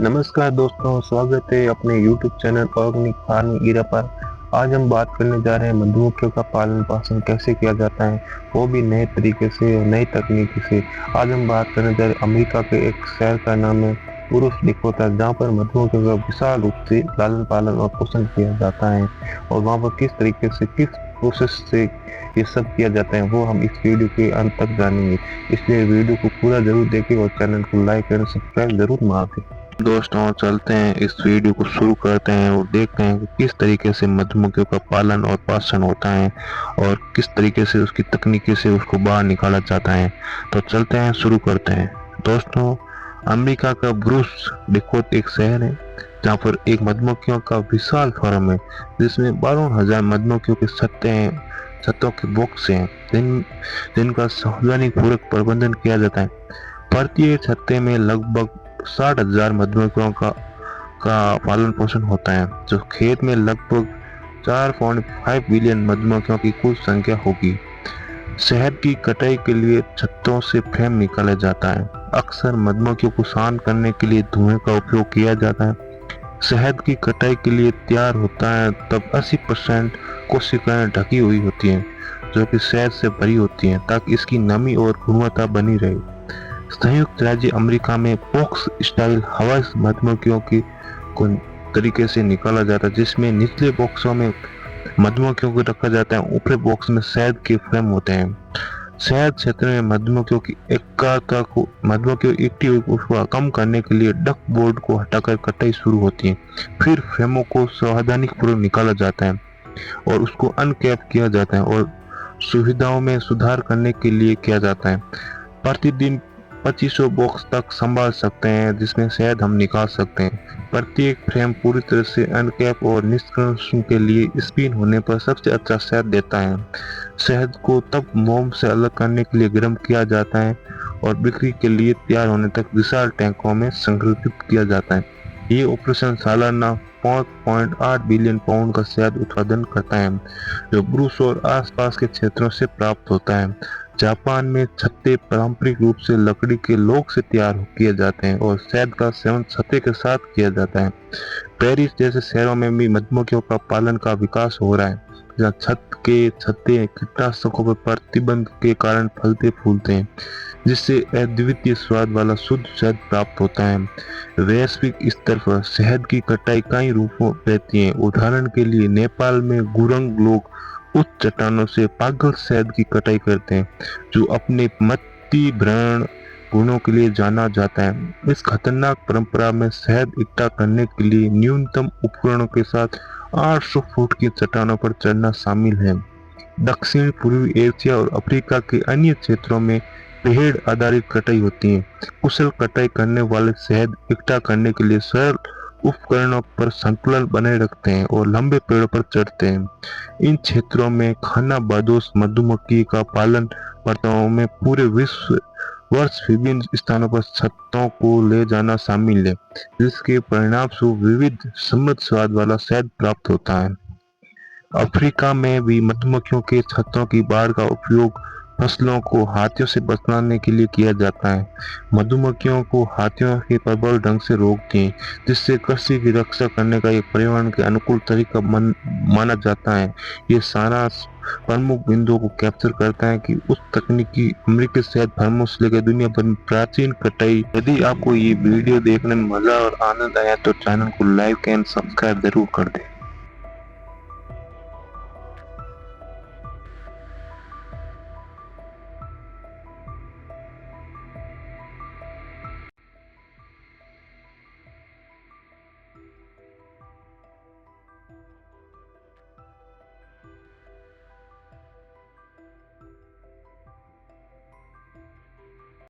नमस्कार दोस्तों, स्वागत है अपने YouTube channel organic farming era पर। आज हम बात करने जा रहे हैं मधुमक्खियों का पालन पोषण कैसे किया जाता है, वो भी नए तरीके से और नई तकनीकी से। आज हम बात करने जा रहे हैं अमेरिका के एक शहर का नाम है पुरुष डिकोटा, जहाँ पर मधुमक्खियों का विशाल रूप से लालन पालन और पोषण किया जाता है और वहाँ पर किस तरीके से किस प्रोसेस से ये सब किया जाता है वो हम इस वीडियो के अंत तक जानेंगे। इसलिए वीडियो को पूरा जरूर देखें और चैनल को लाइक और सब्सक्राइब जरूर मार दें। दोस्तों चलते हैं, इस वीडियो को शुरू करते हैं और देखते हैं कि किस तरीके से मधुमक्खियों का पालन और पोषण होता है और किस तरीके से उसकी तकनीकी से उसको बाहर निकाला जाता है। तो चलते हैं, शुरू करते हैं। दोस्तों, अमेरिका का ब्रूस डिकोट एक शहर है जहाँ पर एक मधुमक्खियों का विशाल फार्म है जिसमें 12,000 मधुमक्खियों के छत्तों के बॉक्स हैं जिनका सावधानी पूर्वक प्रबंधन किया जाता है। प्रत्येक छत्ते में लगभग 60,000 मधुमक्खियों का पालन पोषण होता है, जो खेत में लगभग 4.5 बिलियन मधुमक्खियों की कुल संख्या होगी। शहद की कटाई के लिए छत्तों से फ्रेम निकाला जाता है। अक्सर मधुमक्खियों को शांत करने के लिए धुएं का उपयोग किया जाता है। शहद की कटाई के लिए तैयार होता है तब 80% कोशिकाएं ढकी हुई होती हैं, जो कि शहद से भरी होती हैं ताकि इसकी नमी और गुणवत्ता बनी रहे। संयुक्त राज्य अमेरिका में बॉक्स स्टाइल हवा मधुमक्खियों को तरीके से निकाला जाता है, जिसमें निचले बॉक्सों में मधुमक्खियों को रखा जाता है, ऊपरी बॉक्स में शहद के फ्रेम होते हैं। शहद क्षेत्र में मधुमक्खियों एकटी हुई को कम करने के लिए डक बोर्ड को हटाकर कटाई शुरू होती है। फिर फ्रेमों को सावधानी पूर्वक निकाला जाता है और उसको अनकैप किया जाता है और सुविधाओं में सुधार करने के लिए किया जाता है। प्रतिदिन 2500 बॉक्स तक संभाल सकते हैं जिसमें शहद हम निकाल सकते हैं। प्रत्येक फ्रेम पूरी तरह से अनकैप और निष्कर्षण के लिए स्पिन होने पर सबसे अच्छा शहद देता है। शहद को तब मोम से अलग करने के लिए गर्म किया जाता है और बिक्री के लिए तैयार होने तक विशाल टैंकों में संग्रहित किया जाता है। ये ऑपरेशन सालाना 5.8 बिलियन पाउंड का शहद उत्पादन करता है, जो ब्रूस और आसपास के क्षेत्रों से प्राप्त होता है। जापान में छत्ते पारंपरिक रूप से लकड़ी के लॉग से तैयार किए जाते हैं और शहद का सेवन छत्ते के साथ किया जाता है। पेरिस जैसे शहरों में भी मधुमक्खियों का पालन का विकास हो रहा है, जहाँ छत्ते कीटनाशकों पर प्रतिबंध के कारण फलते फूलते हैं, जिससे अद्वितीय स्वाद वाला शुद्ध शहद प्राप्त होता है। वैश्विक स्तर पर शहद की कटाई कई रूपों रहती है। उदाहरण के लिए नेपाल में गुरंग लोग उच्च चट्टानों से पागल शहद की कटाई करते हैं, जो अपने मत्ती भ्रमण गुणों के लिए जाना जाता है। इस खतरनाक परंपरा में शहद इकट्ठा करने के लिए न्यूनतम उपकरणों के साथ 800 फुट की चट्टानों पर चढ़ना शामिल है। दक्षिण पूर्वी एशिया और अफ्रीका के अन्य क्षेत्रों में पेड़ आधारित कटाई होती है। कुशल कटाई करने वाले शहद इकट्ठा करने के लिए सरल उपकरणों पर संतुलन बनाए रखते हैं और लंबे पेड़ों पर चढ़ते हैं। इन क्षेत्रों में खानाबदोश मधुमक्खी का पालन वार्ताओं में पूरे विश्व वर्ष विभिन्न स्थानों पर छत्तों को ले जाना शामिल है, जिसके परिणाम स्वरूप विविध समृद्ध स्वाद वाला शहद प्राप्त होता है। अफ्रीका में भी मधुमक्खियों के छत्तों की बाढ़ का उपयोग फसलों को हाथियों से बचाने के लिए किया जाता है। मधुमक्खियों को हाथियों के प्रबल ढंग से रोकती हैं, जिससे कृषि की रक्षा करने का एक पर्यावरण के अनुकूल तरीका माना जाता है। ये सारा प्रमुख बिंदुओं को कैप्चर करता है कि उस तकनीकी अमेरिकी शहद फार्मों से लेकर दुनिया भर में प्राचीन कटाई। यदि आपको ये वीडियो देखने में मजा और आनंद आया तो चैनल को लाइक एंड सब्सक्राइब जरूर कर दें।